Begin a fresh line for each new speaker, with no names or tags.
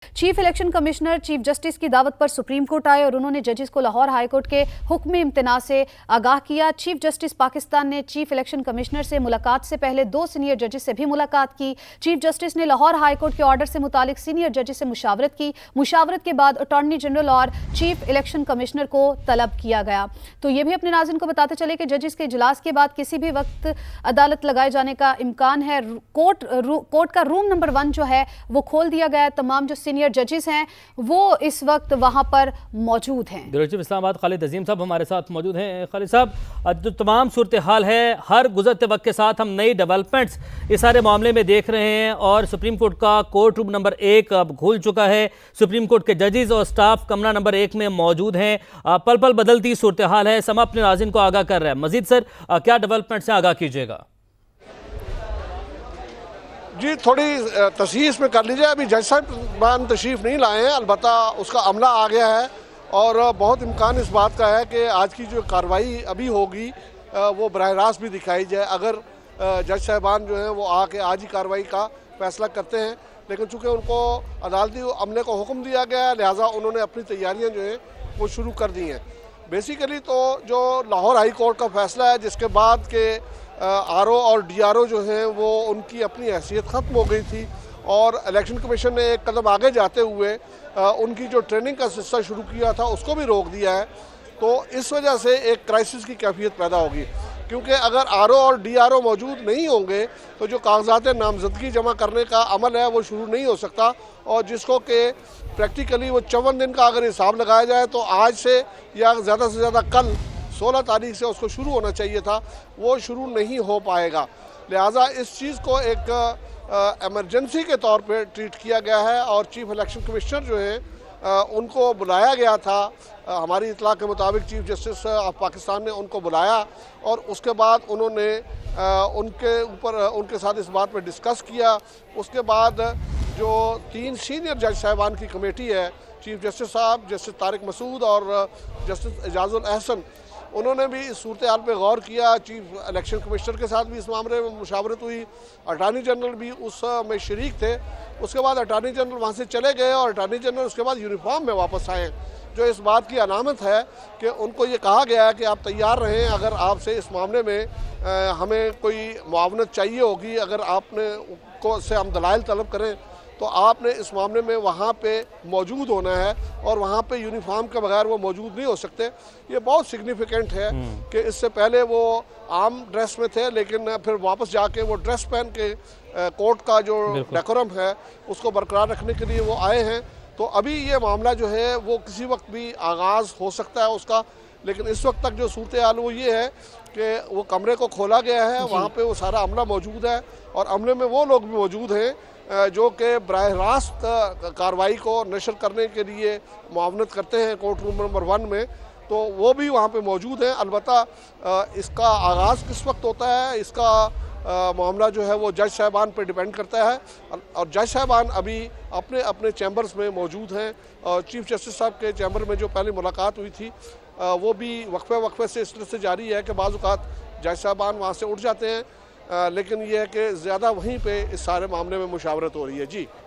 Chief election commissioner chief justice की दावत पर सुप्रीम कोर्ट आए और उन्होंने जजेस को लाहौर हाई कोर्ट के हुक्म इम्तना से आगाह किया। चीफ जस्टिस पाकिस्तान ने चीफ इलेक्शन कमिश्नर से मुलाकात से पहले 2 सीनियर जजेस से भी मुलाकात की। चीफ जस्टिस ने लाहौर हाई कोर्ट के ऑर्डर से मुतालिक सीनियर जजेस से मुशावरत की। मुशावरत के बाद अटॉर्नी जनरल और चीफ इलेक्शन कमिश्नर को तलब किया गया। तो ये भी अपने नाज़रीन को बताते चले कि जजेस के इजलास के बाद किसी भी वक्त अदालत लगाए जाने का इम्कान है। कोर्ट का रूम नंबर 1 जो है वो खोल दिया गया है। तमाम जो सीनियर जजेस हैं वो इस वक्त वहां पर मौजूद हैं।
इस्लामाबाद खालिद अजीम साहब हमारे साथ मौजूद हैं। खालिद साहब, जो तमाम सूरत हाल है, हर गुजरते वक्त के साथ हम नई डेवलपमेंट्स इस सारे मामले में देख रहे हैं और सुप्रीम कोर्ट का कोर्ट रूम नंबर 1 अब खुल चुका है। सुप्रीम कोर्ट के जजेस और स्टाफ कमरा नंबर 1 में मौजूद हैं। पल पल बदलती सूरत हाल है। समा अपने नाज़रीन को आगाह कर रहा है। मजीद सर क्या डेवलपमेंट्स हैं, आगाह कीजिएगा।
जी, थोड़ी तस्हीह इसमें कर लीजिए। अभी जज साहब तशरीफ़ नहीं लाए हैं, अलबत्ता उसका अमला आ गया है और बहुत इम्कान इस बात का है कि आज की जो कार्रवाई अभी होगी वो बराह रास्त भी दिखाई जाए। अगर जज साहबान जो हैं वो आके आज ही कार्रवाई का फैसला करते हैं, लेकिन चूँकि उनको अदालती अमले को हुक्म दिया गया है, लिहाजा उन्होंने अपनी तैयारियाँ जो हैं वो शुरू कर दी हैं। बेसिकली तो जो लाहौर हाई कोर्ट का फैसला है, जिसके बाद के आरओ और डीआरओ जो हैं वो उनकी अपनी हैसियत ख़त्म हो गई थी और इलेक्शन कमीशन ने एक कदम आगे जाते हुए उनकी जो ट्रेनिंग का सिलसिला शुरू किया था उसको भी रोक दिया है। तो इस वजह से एक क्राइसिस की कैफियत पैदा होगी, क्योंकि अगर आरओ और डीआरओ मौजूद नहीं होंगे तो जो कागजात नामजदगी जमा करने का अमल है वो शुरू नहीं हो सकता, और जिसको कि प्रैक्टिकली वो 54 दिन का अगर हिसाब लगाया जाए तो आज से या ज़्यादा से ज़्यादा कल 16 तारीख से उसको शुरू होना चाहिए था, वो शुरू नहीं हो पाएगा। लिहाजा इस चीज़ को एक एमरजेंसी के तौर पे ट्रीट किया गया है और चीफ इलेक्शन कमिश्नर जो हैं उनको बुलाया गया था। हमारी इतला के मुताबिक चीफ जस्टिस ऑफ पाकिस्तान ने उनको बुलाया और उसके बाद उन्होंने उनके साथ इस बात पर डिस्कस किया। उसके बाद जो 3 सीनियर जज साहबान की कमेटी है, चीफ जस्टिस साहब, जस्टिस तारिक मसूद और जस्टिस एजाजुल अहसन, उन्होंने भी इस सूरत हाल पर गौर किया। चीफ इलेक्शन कमिश्नर के साथ भी इस मामले में मुशावरत हुई। अटार्नी जनरल भी उस में शरीक थे। उसके बाद अटार्नी जनरल वहाँ से चले गए और अटार्नी जनरल उसके बाद यूनिफॉर्म में वापस आए, जो इस बात की अलामत है कि उनको ये कहा गया है कि आप तैयार रहें, अगर आपसे इस मामले में हमें कोई मुआवनत चाहिए होगी, अगर आपने को से हम दलाइल तलब करें तो आपने इस मामले में वहाँ पे मौजूद होना है और वहाँ पे यूनिफॉर्म के बगैर वो मौजूद नहीं हो सकते। ये बहुत सिग्निफिकेंट है कि इससे पहले वो आम ड्रेस में थे, लेकिन फिर वापस जाके वो ड्रेस पहन के कोर्ट का जो डेकोरम है उसको बरकरार रखने के लिए वो आए हैं। तो अभी ये मामला जो है वो किसी वक्त भी आगाज़ हो सकता है उसका, लेकिन इस वक्त तक जो सूरत हाल वो ये है कि वो कमरे को खोला गया है, वहाँ पे वो सारा अमला मौजूद है और अमले में वो लोग भी मौजूद हैं जो कि बराह रास्त कार्रवाई को नशर करने के लिए मुआवनत करते हैं कोर्ट रूम नंबर 1 में, तो वो भी वहाँ पे मौजूद हैं। अलबत्ता इसका आगाज़ किस वक्त होता है, इसका मामला जो है वो जज साहबान पे डिपेंड करता है और जज साहबान अभी अपने अपने चैम्बर्स में मौजूद हैं। और चीफ जस्टिस साहब के चैम्बर में जो पहले मुलाकात हुई थी वो भी वक्फे से इस तरह से जारी है कि बाज़ औक़ात जज साहबान वहाँ से उठ जाते हैं, लेकिन ये है कि ज़्यादा वहीं पे इस सारे मामले में मुशावरत हो रही है। जी।